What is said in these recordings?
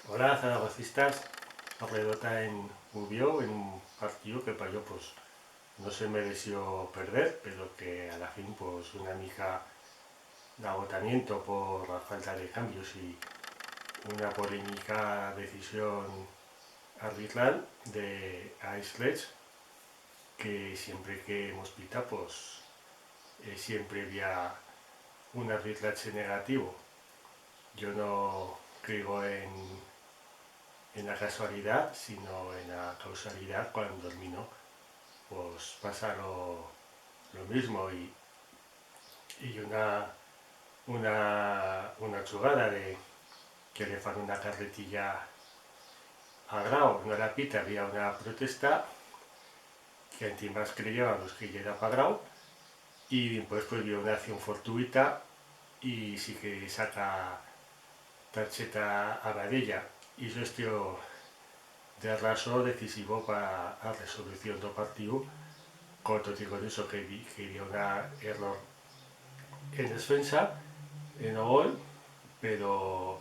Hola zaragocistas, la pelota en Ubió en un partido que para yo pues no se mereció perder, pero que a la fin pues una mica de agotamiento por la falta de cambios y una polémica decisión arbitral de Aisles que siempre que hemos pitado pues siempre había un arbitraje negativo. Yo no creo en la casualidad, sino en la causalidad cuando termino, pues pasa lo mismo y una jugada de que le fan una carretilla a Grau, no era pita, había una protesta que encima creíamos que ya era para Grau y después pues vio una acción fortuita y sí que saca tarjeta amarilla y eso es de raso decisivo para la resolución del partido con todo y con eso que había un error en defensa, en el gol, pero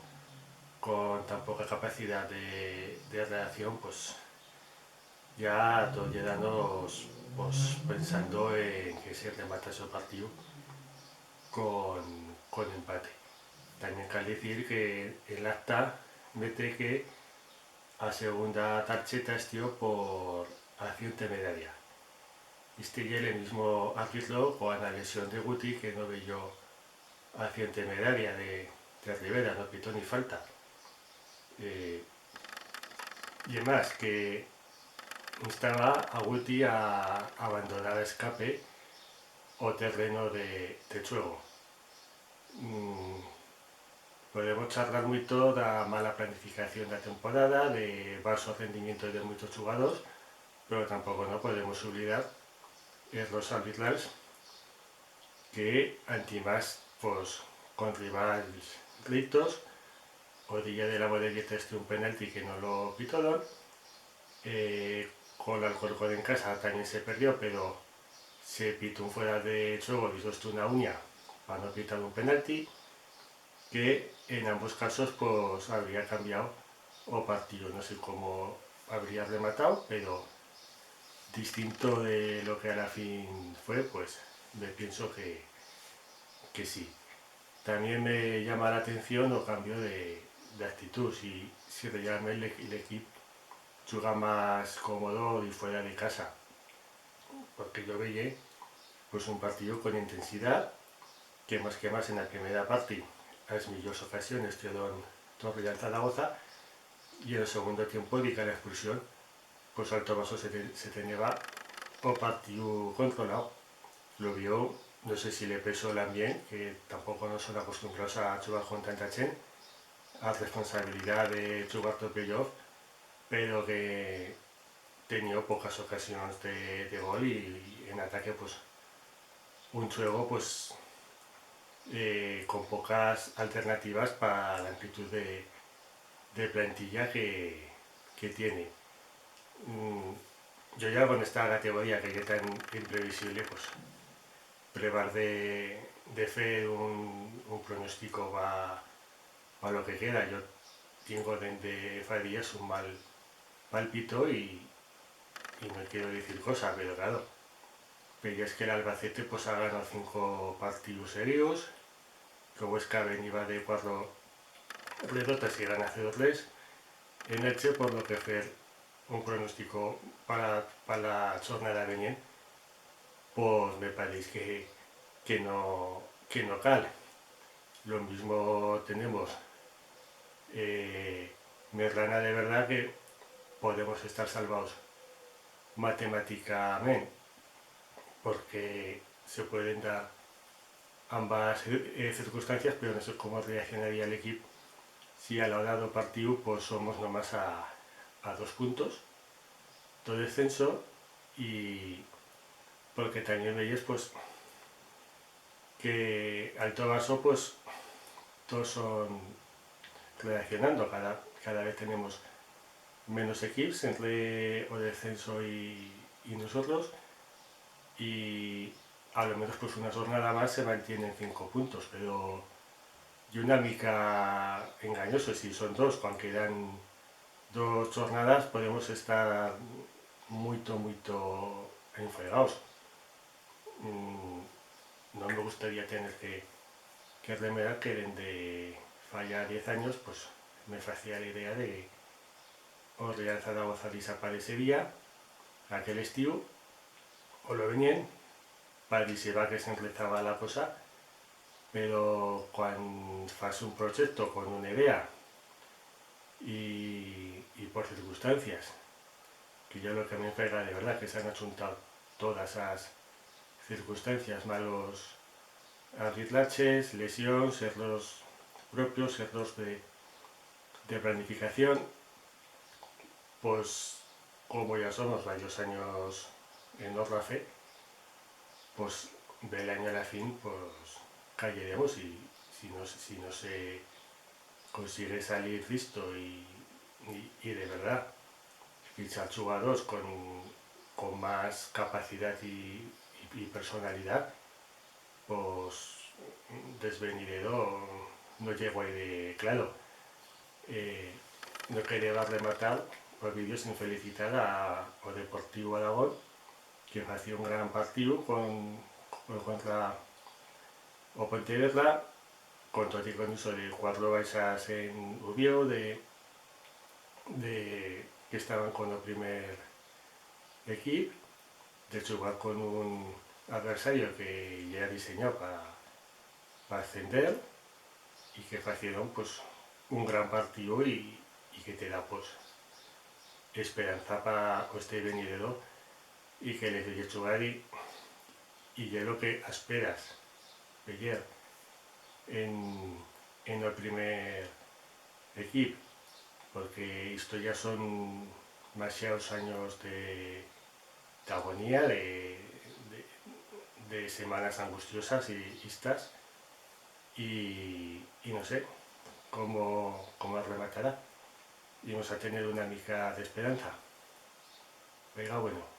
con tan poca capacidad de reacción, pues ya todo llegamos pues, pensando en que se remata ese partido con empate. También cal decir que el acta mete que a segunda tarjeta estío por acción temeraria. Este y el mismo árbitro con la lesión de Guti que no veo acción temeraria de Rivera, no pitó ni falta. Eh, y además que instaba a Guti a abandonar el escape o terreno de juego. Mm, podemos charlar mucho de la mala planificación de la temporada, de bajo rendimiento de muchos jugadores, pero tampoco no podemos olvidar los arbitrales que antimás pues, con rivales rictos o día de la modelleta este un penalti que no lo pitó, con el Alcorcón en casa también se perdió, pero se pitó un fuera de juego y esto una uña para no pitar un penalti que en ambos casos pues habría cambiado o partido, no sé cómo habría rematado, pero distinto de lo que a la fin fue, pues me pienso que sí. También me llama la atención el cambio de actitud, si realmente el equipo juega más cómodo y fuera de casa, porque yo veía pues un partido con intensidad que más en la primera parte las mejores ocasiones quedó Torre Zaragoza y en el segundo tiempo de la expulsión pues Alto Vaso se tenía o partido controlado. Lo vio, no sé si le pesó el ambiente, que tampoco no son acostumbrados a jugar con tanta gente, a responsabilidad de jugar todo playoff, pero que tenía pocas ocasiones de gol y en ataque pues un juego pues con pocas alternativas para la amplitud de plantilla que tiene. Mm, yo ya con esta categoría que es tan imprevisible, pues probar de fe un pronóstico para lo que queda. Yo tengo desde días un mal palpito y no quiero decir cosa, pero claro, pero es que el Albacete pues ha ganado 5 partidos serios, que Huesca venía de 4 derrotas y gana 0-3 en Elche, por lo que hacer un pronóstico para la jornada veniente, pues me parece que no cal. Lo mismo tenemos Merlana de verdad que podemos estar salvados matemáticamente, porque se pueden dar ambas circunstancias, pero no sé cómo reaccionaría el equipo si al hora del partido pues somos nomás a 2 puntos todo descenso y porque también veis pues que Alto Vaso pues todos son reaccionando, cada vez tenemos menos equipos entre o descenso y nosotros y a lo menos pues una jornada más se mantienen 5 puntos, pero y una mica engañoso. Si son dos, cuando quedan dos jornadas, podemos estar muito enfregados. No me gustaría tener que remediar que dende falla 10 años, pues me hacía la idea de o Real Zaragoza desaparecería aquel estío, o lo venían, pareciera que se empezaba la cosa, pero cuando fas un proyecto con una idea y por circunstancias, que yo lo que me pega de verdad que se han achuntado todas esas circunstancias, malos arbitrajes, lesiones, errores propios, errores de planificación, pues como ya somos varios años en otra fe, pues del año a la fin, pues caeremos y si no se consigue salir visto y de verdad fichar jugadores con más capacidad y personalidad, pues desvenido no llego ahí de claro. No quería darle matar los vídeos sin felicitar a Deportivo Aragón, que hacía un gran partido contra o Pontevedra, con todo el uso de 4 baixas en Ubió, que estaban con el primer equipo, de jugar con un adversario que ya diseñado para ascender y que hicieron pues un gran partido y que te da pues esperanza para este venidero y que les deje jugar y es lo que esperas ver en el primer equipo, porque esto ya son demasiados años de agonía, de semanas angustiosas y estas, y no sé cómo rematará. Y vamos a tener una mica de esperanza. Venga, bueno.